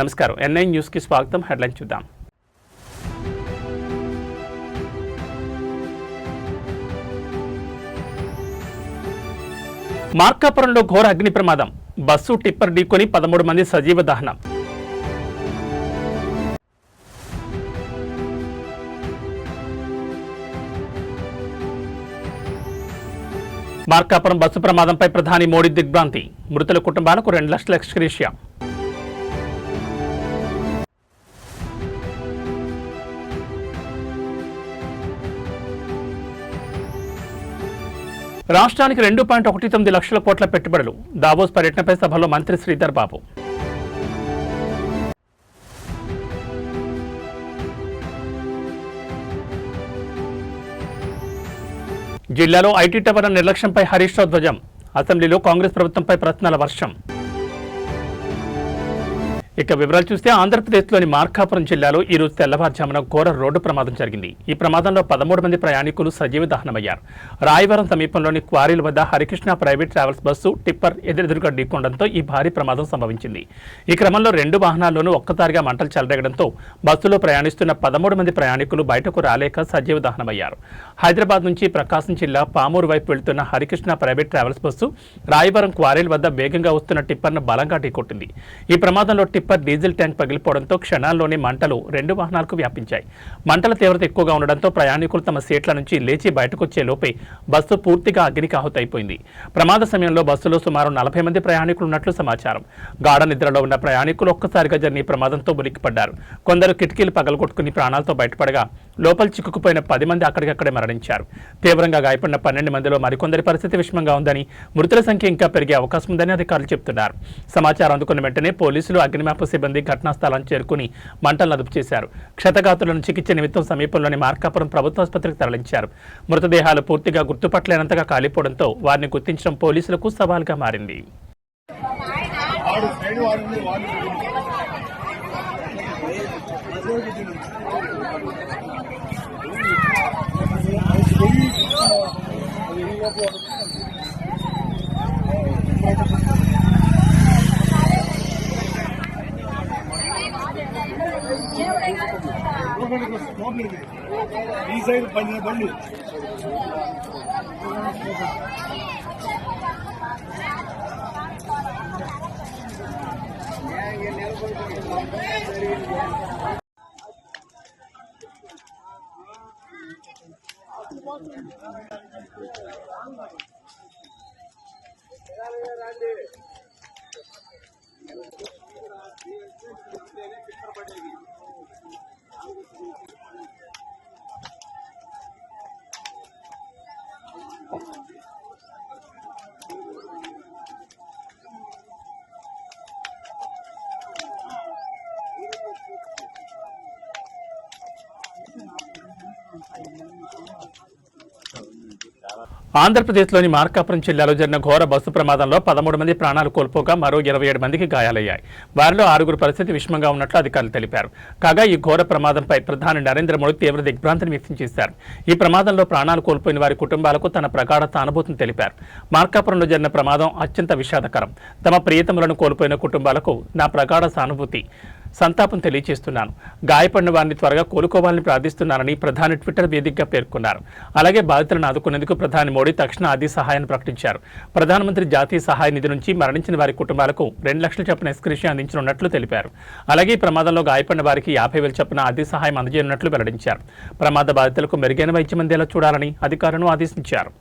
నమస్కారం. ఎన్ఐ న్యూస్కి స్వాగతం. హెడ్లైన్ చూద్దాం. మార్కాపురంలో ఘోర అగ్ని ప్రమాదం. బస్సు టిప్పర్ ఢీకొని 13 మంది సజీవ దహనం. మార్కాపురం బస్సు ప్రమాదంపై ప్రధాని మోడీ దిగ్భ్రాంతి. మృతుల కుటుంబాలకు 2 లక్షల ఎక్స్గ్రేషియా. రాష్ట్రానికి 2.19 లక్షల కోట్ల పెట్టుబడులు. దావోస్ పర్యటనపై సభలో మంత్రి శ్రీధర్ బాబు. జిల్లాలో ఐటీ టవర్ల నిర్లక్ష్యంపై హరీష్ రావు ధ్వజం. అసెంబ్లీలో కాంగ్రెస్ ప్రభుత్వంపై ప్రశ్నల వర్షం. ఇక వివరాలు చూస్తే ఆంధ్రప్రదేశ్లోని మార్కాపురం జిల్లాలో ఈరోజు తెల్లవారుజామున ఘోర రోడ్డు ప్రమాదం జరిగింది. ఈ ప్రమాదంలో 13 మంది ప్రయాణికులు సజీవ దహనమయ్యారు. రాయవరం సమీపంలోని క్వారీల వద్ద Harikrishna private travels bus tipper ఎదురెదురుగా ఢీకొనడంతో ఈ భారీ ప్రమాదం సంభవించింది. ఈ క్రమంలో 2 వాహనాల్లోనూ ఒక్కసారిగా మంటలు చెలరేగడంతో బస్సులో ప్రయాణిస్తున్న 13 మంది ప్రయాణికులు బయటకు రాలేక సజీవ దహనమయ్యారు. హైదరాబాద్ నుంచి ప్రకాశం జిల్లా పామూరు వైపు వెళ్తున్న Harikrishna private travels bus Rayavaram క్వారీల వద్ద వేగంగా వస్తున్న టిప్పర్ను బలంగా ఢీకొట్టింది. ఈ ప్రమాదంలో టిప్పర్ డీజిల్ ట్యాంక్ పగిలిపోవడంతో క్షణాల్లోనే మంటలు 2 వాహనాలకు వ్యాపించాయి. మంటల తీవ్రత ఎక్కువగా ఉండడంతో ప్రయాణికులు తమ సీట్ల నుంచి లేచి బయటకొచ్చే లోపే బస్సు పూర్తిగా అగ్నికి ఆహుతైపోయింది. ప్రమాద సమయంలో బస్సులో సుమారు 40 మంది ప్రయాణికులు ఉన్నట్లు సమాచారం. గాఢ నిద్రలో ఉన్న ప్రయాణికులు ఒక్కసారిగా జరిగిన ప్రమాదంతో ఉలిక్కిపడ్డారు. కొందరు కిటికీలు పగలగొట్టుకుని ప్రాణాలతో బయటపడగా లోపల చిక్కుకుపోయిన 10 మంది అక్కడికక్కడే మరణించారు. తీవ్రంగా గాయపడిన 12 మందిలో మరికొందరి పరిస్థితి విషమంగా ఉందని, మృతుల సంఖ్య ఇంకా పెరిగే అవకాశం ఉందని అధికారులు చెబుతున్నారు. సమాచారం అందుకున్న వెంటనే పోలీసులు, అగ్నిమాపక సిబ్బంది ఘటనా స్థలానికి చేరుకుని మంటలను అదుపు చేశారు. క్షతగాతులను చికిత్స నిమిత్తం సమీపంలోని మార్కాపురం ప్రభుత్వ ఆసుపత్రికి తరలించారు. మృతదేహాలు పూర్తిగా గుర్తుపట్టలేనంతగా కాలిపోవడంతో వారిని గుర్తించడం పోలీసులకు సవాల్గా మారింది. ఈ సైడ్ బండి బండి ఆంధ్రప్రదేశ్లోని మార్కాపురం జిల్లాలో జరిగిన ఘోర బస్సు ప్రమాదంలో 13 మంది ప్రాణాలు కోల్పోగా మరో 27 మందికి గాయాలయ్యాయి. వారిలో 6 పరిస్థితి విషమంగా ఉన్నట్లు అధికారులు తెలిపారు. కాగా ఈ ఘోర ప్రమాదంపై ప్రధాని నరేంద్ర మోడీ తీవ్ర దిగ్భ్రాంతిని వ్యక్తం చేశారు. ఈ ప్రమాదంలో ప్రాణాలు కోల్పోయిన వారి కుటుంబాలకు తన ప్రగాఢ సానుభూతిని తెలిపారు. మార్కాపురంలో జరిగిన ప్రమాదం అత్యంత విషాదకరం. తమ ప్రియతములను కోల్పోయిన కుటుంబాలకు నా ప్రగాఢ సానుభూతి, సంతాపం తెలియజేస్తున్నాను. గాయపడిన వారిని త్వరగా కోలుకోవాలని ప్రార్థిస్తున్నానని ప్రధాని ట్విట్టర్ వేదికగా పేర్కొన్నారు. అలాగే బాధితులను ఆదుకునేందుకు ప్రధాని మోడీ తక్షణ ఆర్థిక సహాయాన్ని ప్రకటించారు. ప్రధానమంత్రి జాతీయ సహాయ నిధి నుంచి మరణించిన వారి కుటుంబాలకు 2 లక్షల చొప్పున ఎక్స్గ్రేషియా అందించనున్నట్లు తెలిపారు. అలాగే ఈ ప్రమాదంలో గాయపడిన వారికి 50,000 చొప్పున ఆర్థిక సహాయం అందజేయనున్నట్లు వెల్లడించారు. ప్రమాద బాధితులకు మెరుగైన వైద్యం అందేలా చూడాలని అధికారులను ఆదేశించారు.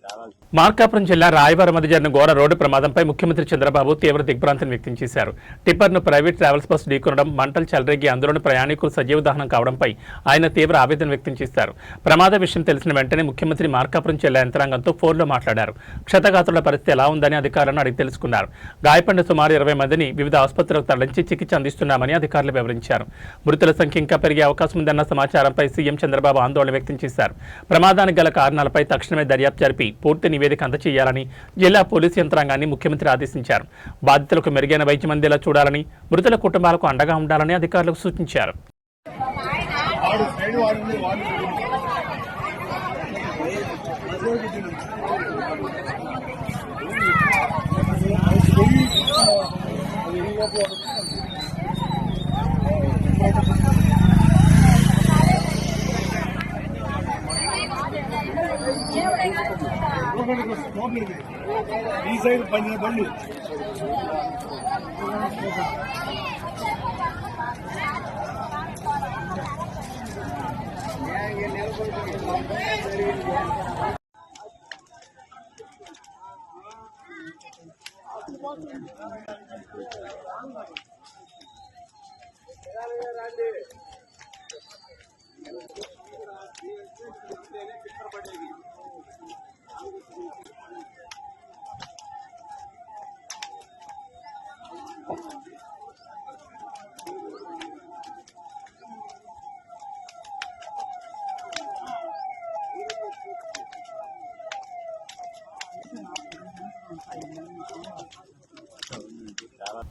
చాలా మార్కాపురం జిల్లా రాయవరం మధ్య జరిగిన ఘోర రోడ్డు ప్రమాదంపై ముఖ్యమంత్రి చంద్రబాబు తీవ్ర దిగ్భ్రాంతిని వ్యక్తం చేశారు. టిప్పర్ను ప్రైవేట్ ట్రావెల్స్ బస్సు ఢీకొనడం, మంటలు చెలరేగి అందులోని ప్రయాణికులు సజీవ దహనం కావడంపై ఆయన తీవ్ర ఆవేదన వ్యక్తం చేశారు. ప్రమాద విషయం తెలిసిన వెంటనే ముఖ్యమంత్రి మార్కాపురం జిల్లా యంత్రాంగంతో ఫోన్లో మాట్లాడారు. క్షతగాత్రుల పరిస్థితి ఎలా ఉందని అధికారులను అడిగి తెలుసుకున్నారు. గాయపడిన సుమారు 20 మందిని వివిధ ఆసుపత్రులకు తరలించి చికిత్స అందిస్తున్నామని అధికారులు వివరించారు. మృతుల సంఖ్య ఇంకా పెరిగే అవకాశం ఉందన్న సమాచారంపై సీఎం చంద్రబాబు ఆందోళన వ్యక్తం చేశారు. ప్రమాదానికి గల కారణాలపై తక్షణమే దర్యాప్తు జరిపి పూర్తి నివేదిక అందజేయాలని జిల్లా పోలీసు యంత్రాంగాన్ని ముఖ్యమంత్రి ఆదేశించారు. బాధితులకు మెరుగైన వైద్యం అందేలా చూడాలని, మృతుల కుటుంబాలకు అండగా ఉండాలని అధికారులకు సూచించారు. ఈ సైడ్ బండి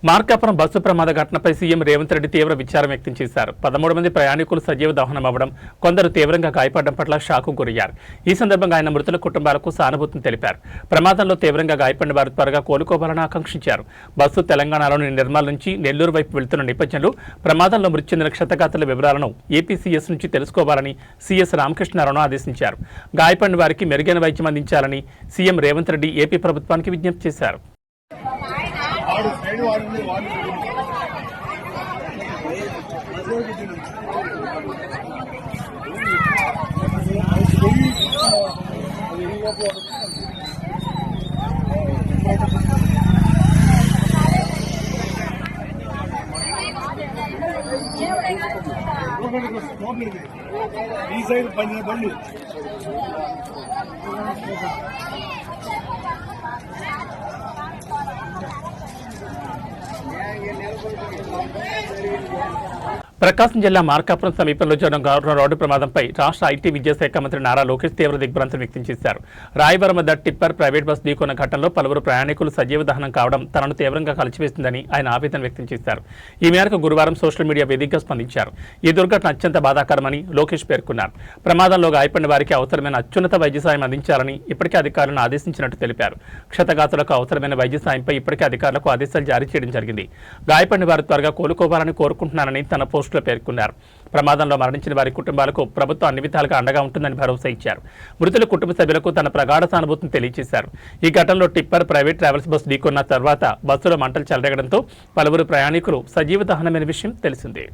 మార్కాపురం బస్సు ప్రమాద ఘటనపై సీఎం రేవంత్ రెడ్డి తీవ్ర విచారం వ్యక్తం చేశారు. 13 మంది ప్రయాణికులు సజీవ దహనం అవ్వడం, కొందరు తీవ్రంగా గాయపడడం పట్ల షాకు గురయ్యారు. ఈ సందర్భంగా ఆయన మృతుల కుటుంబాలకు సానుభూతిని తెలిపారు. ప్రమాదంలో తీవ్రంగా గాయపడిన వారు త్వరగా కోలుకోవాలని ఆకాంక్షించారు. బస్సు తెలంగాణలోని నిర్మల్ నుంచి నెల్లూరు వైపు వెళ్తున్న నేపథ్యంలో ప్రమాదంలో మృతి చెందిన క్షతగాత్రుల వివరాలను ఏపీసీఎస్ నుంచి తెలుసుకోవాలని సీఎస్ రామకృష్ణారావును ఆదేశించారు. గాయపడిన వారికి మెరుగైన వైద్యం అందించాలని సీఎం రేవంత్ రెడ్డి ఏపీ ప్రభుత్వానికి విజ్ఞప్తి చేశారు. ఈ సైడ్ బండి ప్రకాశం జిల్లా మార్కాపురం సమీపంలో జరిగిన రోడ్డు ప్రమాదంపై రాష్ట్ర ఐటీ విద్యాశాఖ మంత్రి నారా లోకేష్ తీవ్ర దిగ్భ్రాంతిని వ్యక్తం చేశారు. రాయవరం వద్ద టిప్పర్ ప్రైవేట్ బస్ ఢీకొన్న ఘటనలో పలువురు ప్రయాణికులు సజీవ దహనం కావడం తనను తీవ్రంగా కలిచివేసిందని ఆయన ఆవేదన వ్యక్తం చేశారు. ఈ మేరకు గురువారం సోషల్ మీడియా వేదికగా స్పందించారు. ఈ దుర్ఘటన అత్యంత బాధాకరమని లోకేష్ పేర్కొన్నారు. ప్రమాదంలో గాయపడిన వారికి అవసరమైన అత్యున్నత వైద్య సాయం అందించాలని ఇప్పటికే అధికారులను ఆదేశించినట్టు తెలిపారు. క్షతగాతులకు అవసరమైన వైద్య సాయంపై ఇప్పటికే అధికారులకు ఆదేశాలు జారీ చేయడం జరిగింది. గాయపడిన వారు త్వరగా కోలుకోవాలని కోరుకుంటున్నారని తన పోస్టులో పేర్కొన్నారు. ప్రమాదంలో మరణించిన వారి కుటుంబాలకు ప్రభుత్వం అన్ని విధాలుగా అండగా ఉంటుందని భరోసా ఇచ్చారు. మృతుల కుటుంబ సభ్యులకు తన ప్రగాఢ సానుభూతిని తెలియజేశారు. ఈ ఘటనలో టిప్పర్ ప్రైవేట్ ట్రావెల్స్ బస్సు ఢీకొన్న తర్వాత బస్సులో మంటలు చెలరేగడంతో పలువురు ప్రయాణికులు సజీవ దహనమైన విషయం తెలిసిందే.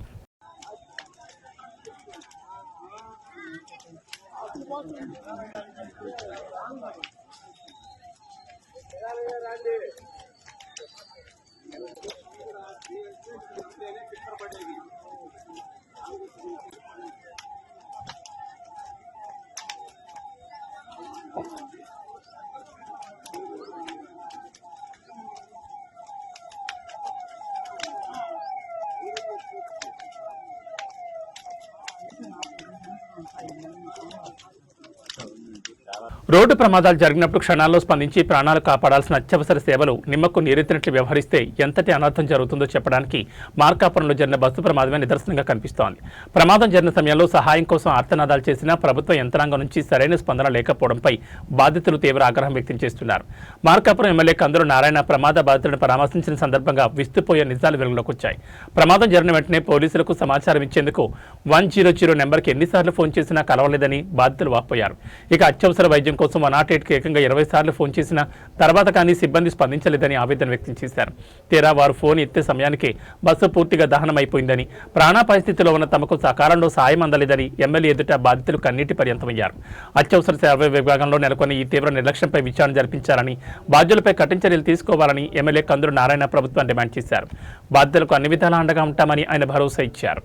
రోడ్డు ప్రమాదాలు జరిగినప్పుడు క్షణాల్లో స్పందించి ప్రాణాలు కాపాడాల్సిన అత్యవసర సేవలు నిమ్మకు నీరెత్తినట్లు వ్యవహరిస్తే ఎంతటి అనర్థం జరుగుతుందో చెప్పడానికి మార్కాపురంలో జరిగిన బస్సు ప్రమాదమే నిదర్శనంగా కనిపిస్తోంది. ప్రమాదం జరిగిన సమయంలో సహాయం కోసం ఆర్తనాదాలు చేసినా ప్రభుత్వ యంత్రాంగం నుంచి సరైన స్పందన లేకపోవడంపై బాధితులు తీవ్ర ఆగ్రహం వ్యక్తం చేస్తున్నారు. మార్కాపురం ఎమ్మెల్యే కందులు నారాయణ ప్రమాద బాధితులను పరామర్శించిన సందర్భంగా విస్తుపోయే నిజాలు వెలుగులోకి వచ్చాయి. ప్రమాదం జరిగిన వెంటనే పోలీసులకు సమాచారం ఇచ్చేందుకు 100 నెంబర్కి ఎన్నిసార్లు ఫోన్ చేసినా కలవలేదని బాధితులు వాపోయారు. ఇక అత్యవసర వైద్యం కోసం 108కి ఏకంగా 20 సార్లు ఫోన్ చేసిన తర్వాత కానీ సిబ్బంది స్పందించలేదని ఆవేదన వ్యక్తం చేశారు. తీరా వారు ఫోన్ ఎత్తే సమయానికి బస్సు పూర్తిగా దహనమైపోయిందని, ప్రాణాపాయ స్థితిలో ఉన్న తమకు సకాలంలో సాయం అందలేదని ఎమ్మెల్యే ఎదుట బాధితులు కన్నీటి పర్యంతమయ్యారు. అత్యవసర సేవల విభాగంలో నెలకొన్న ఈ తీవ్ర నిర్లక్ష్యంపై విచారణ జరిపించాలని, బాధ్యులపై కఠిన చర్యలు తీసుకోవాలని ఎమ్మెల్యే కందులు నారాయణ ప్రభుత్వం డిమాండ్ చేశారు. బాధితులకు అన్ని విధాలా అండగా ఉంటామని ఆయన భరోసా ఇచ్చారు.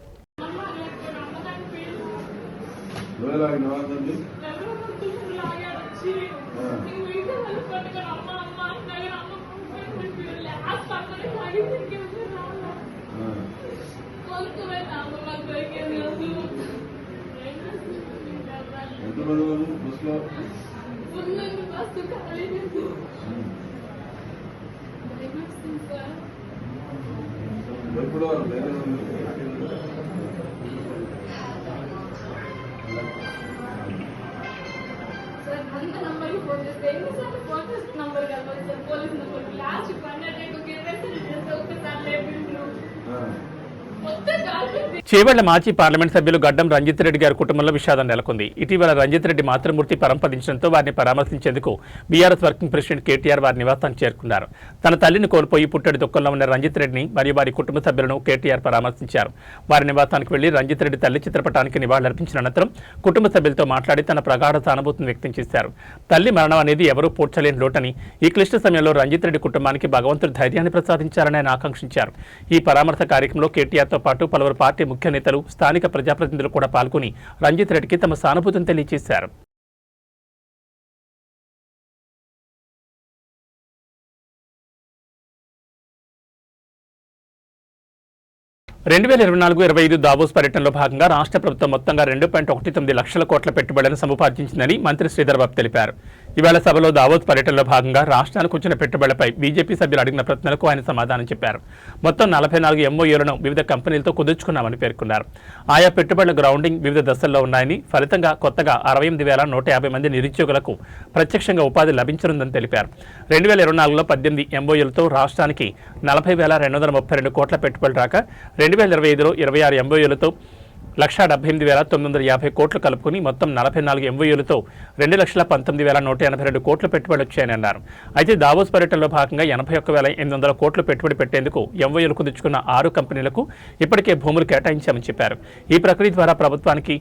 చేవెళ్ల మాజీ పార్లమెంట్ సభ్యులు గడ్డం రంజిత్ రెడ్డి గారి కుటుంబంలో విషాదం నెలకొంది. ఇటీవల రంజిత్ రెడ్డి మాతృమూర్తి పరంపదించడంతో వారిని పరామర్శించేందుకు బీఆర్ఎస్ వర్కింగ్ ప్రెసిడెంట్ కేటీఆర్ వారి నివాసానికి చేరుకున్నారు. తన తల్లిని కోల్పోయి పుట్టడి దుఃఖంలో ఉన్న రంజిత్ రెడ్డిని మరియు వారి కుటుంబ సభ్యులను కేటీఆర్ పరామర్శించారు. వారి నివాసానికి వెళ్లి రంజిత్ రెడ్డి తల్లి చిత్రపటానికి నివాళులర్పించిన అనంతరం కుటుంబ సభ్యులతో మాట్లాడి తన ప్రగాఢ సానుభూతిని వ్యక్తం చేశారు. తల్లి మరణం అనేది ఎవరూ పూడ్చలేని లోటని, ఈ క్లిష్ట సమయంలో రంజిత్ రెడ్డి కుటుంబానికి భగవంతుడు ధైర్యాన్ని ప్రసాదించారని ఆయన ఆకాంక్షించారు. ఈ పరామర్శ కార్యక్రమంలో కేటీఆర్తో పాటు పలువురు పార్టీ ముఖ్య నేతలు, స్థానిక ప్రజాప్రతినిధులు కూడా పాల్గొని రంజిత్ రెడ్డికి తమ సానుభూతిని తెలియజేశారు. 2024-25 దావోస్ పర్యటనలో భాగంగా రాష్ట్ర ప్రభుత్వం మొత్తంగా 2.19 లక్షల కోట్ల పెట్టుబడులను సముపార్జించిందని మంత్రి శ్రీధర్ బాబు తెలిపారు. ఇవాళ సభలో దావోస్ పర్యటనలో భాగంగా రాష్ట్రానికి వచ్చిన పెట్టుబడులపై బీజేపీ సభ్యులు అడిగిన ప్రశ్నలకు ఆయన సమాధానం చెప్పారు. మొత్తం 44 ఎంఓయూలను వివిధ కంపెనీలతో కుదుర్చుకున్నామని పేర్కొన్నారు. ఆయా పెట్టుబడుల గ్రౌండింగ్ వివిధ దశల్లో ఉన్నాయని, ఫలితంగా కొత్తగా 68,150 మంది నిరుద్యోగులకు ప్రత్యక్షంగా ఉపాధి లభించనుందని తెలిపారు. 2024లో 18 ఎంఓయూలతో రాష్ట్రానికి 40,232 కోట్ల పెట్టుబడులు రాక 2025లో 26 ఎంఓయూలతో 1,78,950 కోట్లు కలుపుకుని మొత్తం 44 ఎంఓయూలతో 2,19,182 కోట్ల పెట్టుబడులు వచ్చాయని అన్నారు. అయితే దావోస్ పర్యటనలో భాగంగా 81,800 కోట్లు పెట్టుబడి పెట్టేందుకు ఎంఓయూలు కుదుర్చుకున్న 6 కంపెనీలకు ఇప్పటికే భూములు కేటాయించామని చెప్పారు. ఈ ప్రక్రియ ద్వారా ప్రభుత్వానికి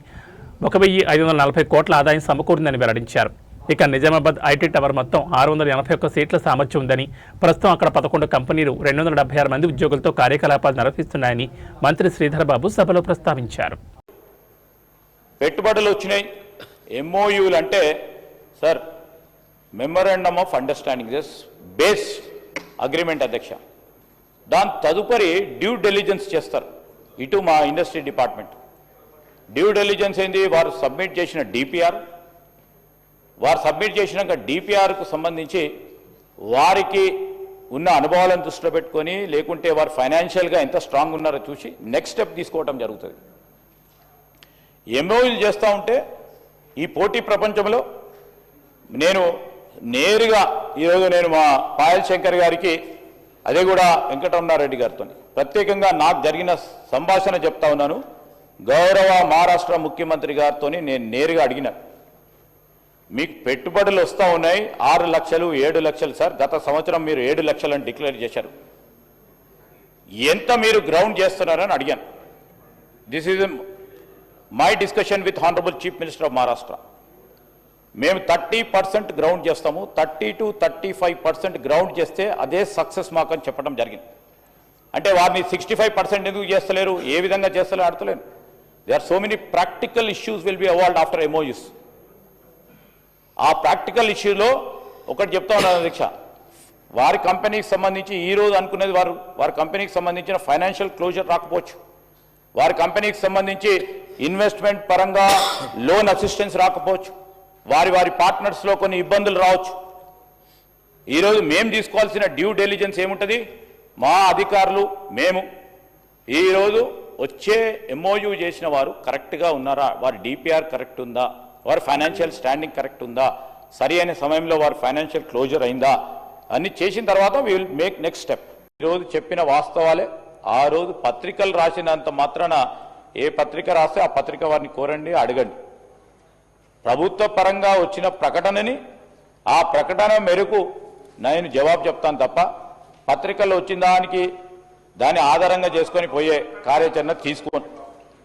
1,540 కోట్ల ఆదాయం సమకూరిందని వెల్లడించారు. ఇక నిజామాబాద్ ఐటీ టవర్ మొత్తం 681 సీట్ల సామర్థ్యం ఉందని, ప్రస్తుతం అక్కడ 11 కంపెనీలు 276 మంది ఉద్యోగులతో కార్యకలాపాలు నిర్వహిస్తున్నాయని మంత్రి శ్రీధర్ బాబు సభలో ప్రస్తావించారు. పెట్టుబడులు వచ్చినాయి. ఎంఓయూలు అంటే sir memorandum of understanding, this base agreement అధ్యక్ష. దాని తదుపరి డ్యూ డెలిజెన్స్ చేస్తారు ఇటు మా ఇండస్ట్రీ డిపార్ట్మెంట్. డ్యూ డెలిజెన్స్ ఏంది? వారు సబ్మిట్ చేసిన డిపిఆర్, వారు సబ్మిట్ చేసినాక డిపిఆర్కు సంబంధించి వారికి ఉన్న అనుభవాలను దృష్టిలో పెట్టుకొని, లేకుంటే వారు ఫైనాన్షియల్గా ఎంత స్ట్రాంగ్ ఉన్నారో చూసి నెక్స్ట్ స్టెప్ తీసుకోవడం జరుగుతుంది. ఎంఓయూలు చేస్తూ ఉంటే ఈ పోటీ ప్రపంచంలో నేను నేరుగా ఈరోజు మా పాయల్ శంకర్ గారికి, అదే కూడా వెంకటరమణారెడ్డి గారితో ప్రత్యేకంగా నాకు జరిగిన సంభాషణ చెప్తా ఉన్నాను. గౌరవ మహారాష్ట్ర ముఖ్యమంత్రి గారితో నేను నేరుగా అడిగిన, మీకు పెట్టుబడులు వస్తూ ఉన్నాయి 6 లక్షలు 7 లక్షలు సార్, గత సంవత్సరం మీరు 7 లక్షలని డిక్లేర్ చేశారు, ఎంత మీరు గ్రౌండ్ చేస్తున్నారని అడిగాను. This is my discussion with honourable chief minister of Maharashtra. మేము 30% గ్రౌండ్ చేస్తాము, 30 to 35% గ్రౌండ్ చేస్తే అదే సక్సెస్ మాకు అని చెప్పడం జరిగింది. అంటే వారిని 65% ఎందుకు చేస్తలేరు, ఏ విధంగా చేస్తలేరు అడతలేను. They are so many practical issues will be involved after MoUs. ఆ ప్రాక్టికల్ ఇష్యూలో ఒకటి చెప్తా ఉన్నాను అధ్యక్ష, వారి కంపెనీకి సంబంధించి ఈరోజు అనుకునేది వారి కంపెనీకి సంబంధించిన ఫైనాన్షియల్ క్లోజర్ రాకపోవచ్చు, వారి కంపెనీకి సంబంధించి ఇన్వెస్ట్మెంట్ పరంగా లోన్ అసిస్టెన్స్ రాకపోవచ్చు, వారి పార్ట్నర్స్లో కొన్ని ఇబ్బందులు రావచ్చు. ఈరోజు మేము తీసుకోవాల్సిన డ్యూ డెలిజెన్స్ ఏముంటుంది? మా అధికారులు మేము ఈరోజు వచ్చే ఎంఓయూ చేసిన వారు కరెక్ట్గా ఉన్నారా, వారి డిపిఆర్ కరెక్ట్ ఉందా, వారి ఫైనాన్షియల్ స్టాండింగ్ కరెక్ట్ ఉందా, సరి అయిన సమయంలో వారి ఫైనాన్షియల్ క్లోజర్ అయిందా అన్ని చేసిన తర్వాత we will make next step. ఈరోజు చెప్పిన వాస్తవాలే. ఆ రోజు పత్రికలు రాసినంత మాత్రాన ఏ పత్రిక రాస్తే ఆ పత్రిక వారిని కోరండి, అడగండి. ప్రభుత్వ పరంగా వచ్చిన ప్రకటనని ఆ ప్రకటన మేరకు నేను జవాబు చెప్తాను తప్ప పత్రికల్లో వచ్చిన దాన్ని ఆధారంగా చేసుకొని పోయే కార్యాచరణ తీసుకోను.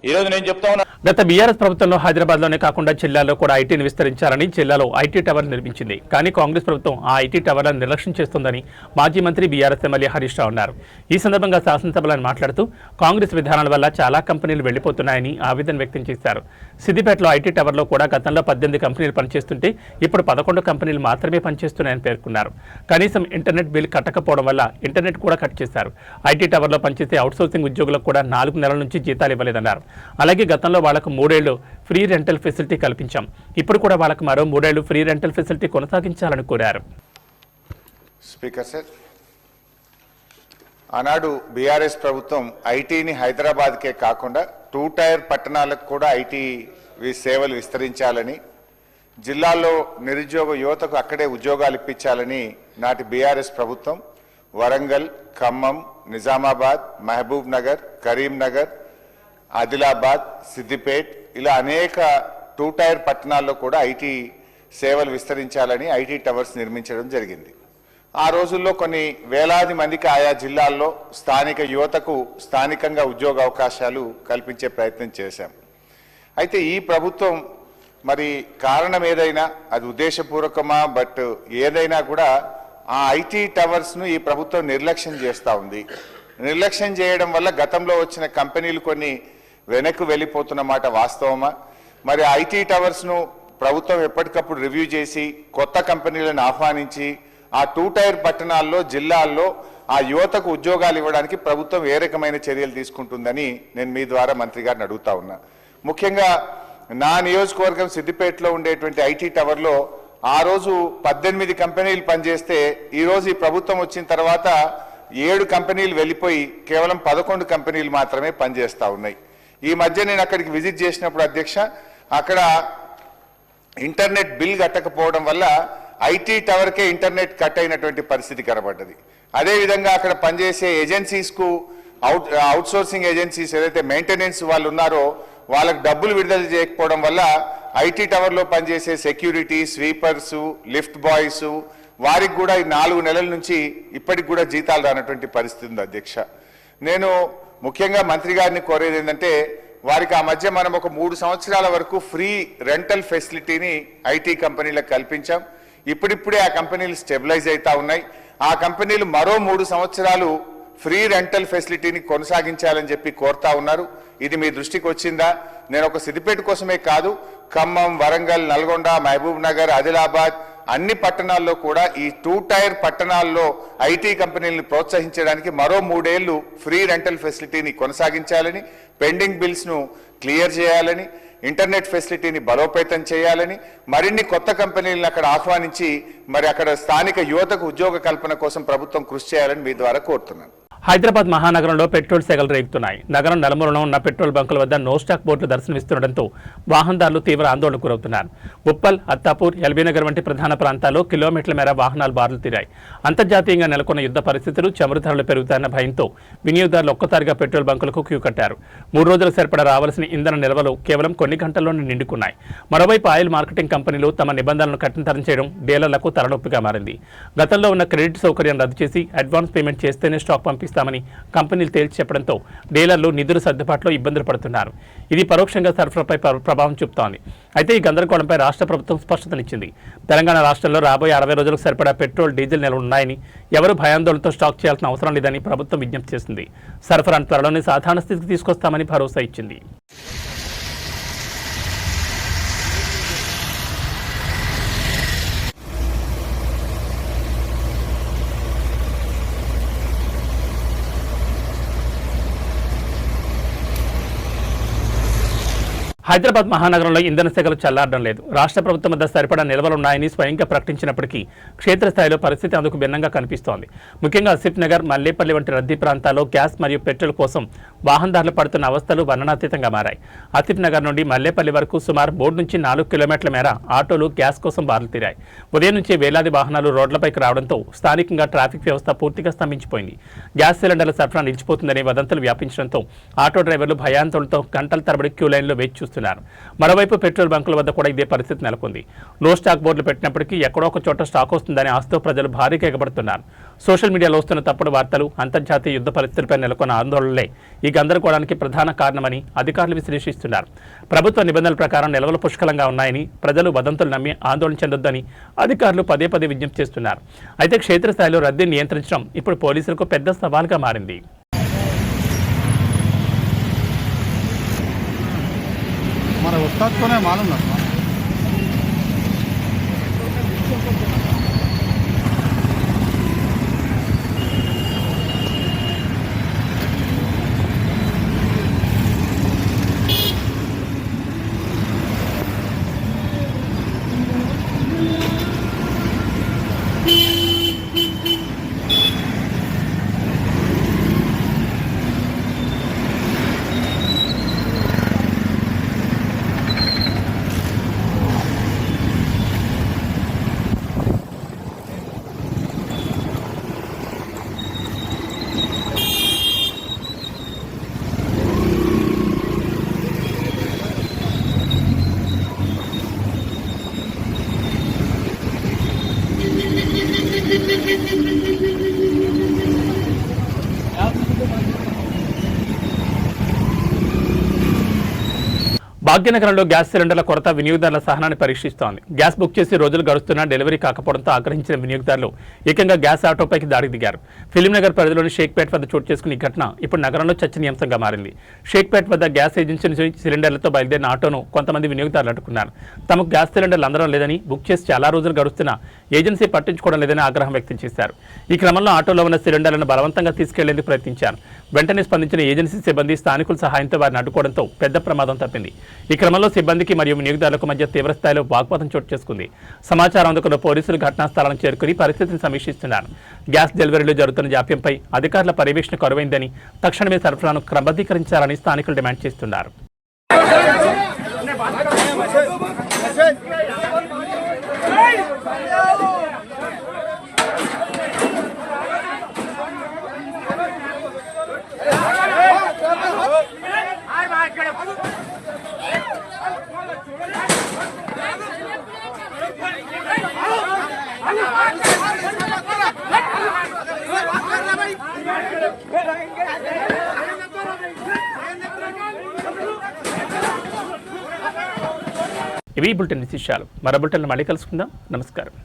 ఈరోజు నేను చెప్తా ఉన్నా, గత బీఆర్ఎస్ ప్రభుత్వంలో హైదరాబాద్లోనే కాకుండా జిల్లాలో కూడా ఐటీని విస్తరించాలని జిల్లాలో ఐటీ టవర్ నిర్మించింది. కానీ కాంగ్రెస్ ప్రభుత్వం ఆ ఐటీ టవర్లను నిర్లక్ష్యం చేస్తోందని మాజీ మంత్రి బీఆర్ఎస్ ఎమ్మెల్యే హరీష్ రావు అన్నారు. ఈ సందర్భంగా శాసనసభలో మాట్లాడుతూ కాంగ్రెస్ విధానాల వల్ల చాలా కంపెనీలు వెళ్లిపోతున్నాయని ఆవేదన వ్యక్తం చేశారు. సిద్దిపేటలో ఐటీ టవర్లో కూడా గతంలో 18 కంపెనీలు పనిచేస్తుంటే ఇప్పుడు 11 కంపెనీలు మాత్రమే పనిచేస్తున్నాయని పేర్కొన్నారు. కనీసం ఇంటర్నెట్ బిల్ కట్టకపోవడం వల్ల ఇంటర్నెట్ కూడా కట్ చేశారు. ఐటీ టవర్లో పనిచేసే అవుట్సోర్సింగ్ ఉద్యోగులకు కూడా 4 నెలల నుంచి జీతాలు ఇవ్వలేదన్నారు. అలాగే గతంలో వాళ్లకు 3 ఏళ్లు ఫ్రీ రెంటల్ ఫెసిలిటీ కల్పించాం. ఇప్పుడు కూడా వాళ్ళకు మరో 3 ఏళ్లు ఫ్రీ రెంటల్ ఫెసిలిటీ కొనసాగించాలని కోరారు. స్పీకర్ సార్, ఆనాడు బీఆర్ఎస్ ప్రభుత్వం ఐటీని హైదరాబాద్కే కాకుండా 2 టైర్ పట్టణాలకు కూడా ఐటీ సేవలు విస్తరించాలని, జిల్లాల్లో నిరుద్యోగ యువతకు అక్కడే ఉద్యోగాలు ఇప్పించాలని నాటి బీఆర్ఎస్ ప్రభుత్వం వరంగల్, ఖమ్మం, నిజామాబాద్, మహబూబ్ నగర్, కరీంనగర్, ఆదిలాబాద్, సిద్దిపేట్ ఇలా అనేక 2 టైర్ పట్టణాల్లో కూడా ఐటీ సేవలు విస్తరించాలని ఐటీ టవర్స్ నిర్మించడం జరిగింది. ఆ రోజుల్లో కొన్ని వేలాది మందికి ఆయా జిల్లాల్లో స్థానిక యువతకు స్థానికంగా ఉద్యోగ అవకాశాలు కల్పించే ప్రయత్నం చేశాం. అయితే ఈ ప్రభుత్వం మరి కారణం ఏదైనా అది ఉద్దేశపూర్వకమా బట్ ఏదైనా కూడా ఆ ఐటీ టవర్స్ను ఈ ప్రభుత్వం నిర్లక్ష్యం చేస్తూ ఉంది. నిర్లక్ష్యం చేయడం వల్ల గతంలో వచ్చిన కంపెనీలు కొన్ని వెనక్కు వెళ్ళిపోతున్న మాట వాస్తవమా? మరి ఐటీ టవర్స్ను ప్రభుత్వం ఎప్పటికప్పుడు రివ్యూ చేసి కొత్త కంపెనీలను ఆహ్వానించి ఆ 2 టైర్ పట్టణాల్లో జిల్లాల్లో ఆ యువతకు ఉద్యోగాలు ఇవ్వడానికి ప్రభుత్వం ఏ రకమైన చర్యలు తీసుకుంటుందని నేను మీ ద్వారా మంత్రి గారిని అడుగుతా ఉన్నా. ముఖ్యంగా నా నియోజకవర్గం సిద్దిపేటలో ఉండేటువంటి ఐటీ టవర్లో ఆ రోజు 18 కంపెనీలు పనిచేస్తే ఈరోజు ఈ ప్రభుత్వం వచ్చిన తర్వాత 7 కంపెనీలు వెళ్ళిపోయి కేవలం 11 కంపెనీలు మాత్రమే పనిచేస్తూ ఉన్నాయి. ఈ మధ్య నేను అక్కడికి విజిట్ చేసినప్పుడు అధ్యక్ష, అక్కడ ఇంటర్నెట్ బిల్ కట్టకపోవడం వల్ల ఐటీ టవర్కే ఇంటర్నెట్ కట్ అయినటువంటి పరిస్థితి కనబడ్డది. అదేవిధంగా అక్కడ పనిచేసే ఏజెన్సీస్కు అవుట్సోర్సింగ్ ఏజెన్సీస్ ఏదైతే మెయింటెనెన్స్ వాళ్ళు ఉన్నారో వాళ్ళకు డబ్బులు విడుదల చేయకపోవడం వల్ల ఐటీ టవర్లో పనిచేసే సెక్యూరిటీ, స్వీపర్సు, లిఫ్ట్ బాయ్స్ వారికి కూడా ఈ 4 నెలల నుంచి ఇప్పటికి కూడా జీతాలు రానటువంటి పరిస్థితి ఉంది అధ్యక్ష. నేను ముఖ్యంగా మంత్రి గారిని కోరేది ఏంటంటే వారికి ఆ మధ్య మనం ఒక 3 సంవత్సరాల వరకు ఫ్రీ రెంటల్ ఫెసిలిటీని ఐటీ కంపెనీలకు కల్పించాం. ఇప్పుడిప్పుడే ఆ కంపెనీలు స్టెబిలైజ్ అవుతా ఉన్నాయి. ఆ కంపెనీలు మరో 3 సంవత్సరాలు ఫ్రీ రెంటల్ ఫెసిలిటీని కొనసాగించాలని చెప్పి కోరుతా ఉన్నారు. ఇది మీ దృష్టికి వచ్చిందా? నేను ఒక సిద్దిపేట కోసమే కాదు, ఖమ్మం, వరంగల్, నల్గొండ, మహబూబ్ నగర్, ఆదిలాబాద్ అన్ని పట్టణాల్లో కూడా ఈ 2 టైర్ పట్టణాల్లో ఐటీ కంపెనీలను ప్రోత్సహించడానికి మరో 3 ఏళ్లు ఫ్రీ రెంటల్ ఫెసిలిటీని కొనసాగించాలని, పెండింగ్ బిల్స్ను క్లియర్ చేయాలని, ఇంటర్నెట్ ఫెసిలిటీని బలోపేతం చేయాలని, మరిన్ని కొత్త కంపెనీలను అక్కడ ఆహ్వానించి మరి అక్కడ స్థానిక యువతకు ఉద్యోగ కల్పన కోసం ప్రభుత్వం కృషి చేయాలని మీ ద్వారా కోరుతున్నాను. హైదరాబాద్ మహానగరంలో పెట్రోల్ సెగలు రేగుతున్నాయి. నగరం నలుమూలన ఉన్న పెట్రోల్ బంకుల వద్ద నో స్టాక్ బోర్డులు దర్శనమిస్తుండటంతో వాహనదారులు తీవ్ర ఆందోళనకు గురవుతున్నారు. ఉప్పల్, అత్తాపూర్, ఎల్బీనగర్ వంటి ప్రధాన ప్రాంతాల్లో కిలోమీటర్ల మేర వాహనాలు బారులు తీరాయి. అంతర్జాతీయంగా నెలకొన్న యుద్ధ పరిస్థితులు, చమురు ధరలు పెరుగుతాయన్న భయంతో వినియోగదారులు ఒక్కసారిగా పెట్రోల్ బంకులకు క్యూ కట్టారు. 3 రోజులకు సరిపడా రావాల్సిన ఇంధన నిల్వలు కేవలం కొన్ని గంటల్లోనే నిండుకున్నాయి. మరోవైపు ఆయిల్ మార్కెటింగ్ కంపెనీలు తమ నిబంధనలను కఠినతరం చేయడం డీలర్లకు తలనొప్పిగా మారింది. గతంలో ఉన్న క్రెడిట్ సౌకర్యం రద్దు చేసి అడ్వాన్స్ పేమెంట్ చేస్తేనే స్టాక్ పంపిస్తామని కంపెనీలు తేల్చి చెప్పడంతో డీలర్లు నిధుల సర్దుబాటులో ఇబ్బందులు పడుతున్నారు. ఇది పరోక్షంగా సరఫరాపై ప్రభావం చూపుతోంది. అయితే ఈ గందరగోళంపై రాష్ట్ర ప్రభుత్వం స్పష్టతనిచ్చింది. తెలంగాణ రాష్ట్రంలో రాబోయే 60 రోజులకు సరిపడా పెట్రోల్, డీజిల్ నిల్వలు ఉన్నాయని, ఎవరు భయాందోళనతో స్టాక్ చేయాల్సిన అవసరం లేదని ప్రభుత్వం విజ్ఞప్తి చేసింది. సరఫరాను త్వరలోనే సాధారణ స్థితికి తీసుకొస్తామని భరోసా ఇచ్చింది. హైదరాబాద్ మహానగరంలో ఇంధన సెగలు చల్లారడం లేదు. రాష్ట్ర ప్రభుత్వం వద్ద సరిపడా నిల్వలున్నాయని స్వయంగా ప్రకటించినప్పటికీ క్షేత్రస్థాయిలో పరిస్థితి అందుకు భిన్నంగా కనిపిస్తోంది. ముఖ్యంగా ఆసిఫ్ నగర్, మల్లేపల్లి వంటి రద్దీ ప్రాంతాల్లో గ్యాస్ మరియు పెట్రోల్ కోసం వాహనదారులు పడుతున్న అవస్థలు వర్ణనాతీతంగా మారాయి. ఆసిఫ్ నగర్ నుండి మల్లేపల్లి వరకు సుమారు 3 నుంచి 4 కిలోమీటర్ల మేర ఆటోలు గ్యాస్ కోసం బారులు తీరాయి. ఉదయం నుంచి వేలాది వాహనాలు రోడ్లపైకి రావడంతో స్థానికంగా ట్రాఫిక్ వ్యవస్థ పూర్తిగా స్తంభించిపోయింది. గ్యాస్ సిలిండర్ల సరఫరా నిలిచిపోతుందని వదంతులు వ్యాపించడంతో ఆటో డ్రైవర్లు భయాందోళనతో గంటల తరబడి క్యూ లైన్లో వేచి చూస్తున్నారు. చేస్తున్నారు. మరోవైపు పెట్రోల్ బంకుల వద్ద కూడా ఇదే పరిస్థితి నెలకొంది. నో స్టాక్ బోర్డులు పెట్టినప్పటికీ ఎక్కడో ఒక చోట స్టాక్ వస్తుందని ఆశతో ప్రజలు భారీగా ఎగబడుతున్నారు. సోషల్ మీడియాలో వస్తున్న తప్పుడు వార్తలు, అంతర్జాతీయ యుద్ధ పరిస్థితులపై నెలకొన్న ఆందోళనలే ఈ గందరగోళానికి ప్రధాన కారణమని అధికారులు విశ్లేషిస్తున్నారు. ప్రభుత్వ నిబంధనల ప్రకారం నిల్వలు పుష్కలంగా ఉన్నాయని, ప్రజలు వదంతులు నమ్మి ఆందోళన చెందొద్దని అధికారులు పదే పదే విజ్ఞప్తి చేస్తున్నారు. అయితే క్షేత్రస్థాయిలో రద్దీని నియంత్రించడం ఇప్పుడు పోలీసులకు పెద్ద సవాల్గా మారింది. हमारा उस्ताद कौन है मालूम ना। భాగ్యనగరంలో గ్యాస్ సిలిండర్ల కొరత వినియోగదారుల సహనాన్ని పరీక్షిస్తోంది. గ్యాస్ బుక్ చేసి రోజులు గడుస్తున్నా డెలివరీ కాకపోవడంతో ఆగ్రహించిన వినియోగదారులు ఏకంగా గ్యాస్ ఆటోపైకి దాడికి దిగారు. ఫిలింనగర్ పరిధిలోని షేక్పేట్ వద్ద చోటు చేసుకున్న ఈ ఘటన ఇప్పుడు నగరంలో చర్చనీయాంశంగా మారింది. షేక్పేట్ వద్ద గ్యాస్ ఏజెన్సీ నుంచి సిలిండర్లతో బయలుదేరిన ఆటోను కొంతమంది వినియోగదారులు అడ్డుకున్నారు. తమకు గ్యాస్ సిలిండర్లు అందడం లేదని, బుక్ చేసి చాలా రోజులు గడుస్తున్నా ఏజెన్సీ పట్టించుకోవడం లేదని ఆగ్రహం వ్యక్తం చేశారు. ఈ క్రమంలో ఆటోలో ఉన్న సిలిండర్లను బలవంతంగా తీసుకెళ్లేందుకు ప్రయత్నించారు. వెంటనే స్పందించిన ఏజెన్సీ సిబ్బంది స్థానికుల సహాయంతో వారిని అడ్డుకోవడంతో పెద్ద ప్రమాదం తప్పింది. ఈ క్రమంలో సిబ్బందికి మరియు వినియోగదారులకు మధ్య తీవ్రస్థాయిలో వాగ్వాదం చోటు చేసుకుంది. సమాచారం అందుకున్న పోలీసులు ఘటనా స్థలానికి చేరుకుని పరిస్థితిని సమీక్షిస్తున్నారు. గ్యాస్ డెలివరీలో జరుగుతున్న జాప్యంపై అధికారుల పర్యవేక్షణ కరువైందని, తక్షణమే సరఫరాను క్రమబద్ధీకరించాలని స్థానికులు డిమాండ్ చేస్తున్నారు. ఇవి బులెటిన్ విశేషాలు. మరో బులెటిన్లో మళ్ళీ కలుసుకుందాం. నమస్కారం.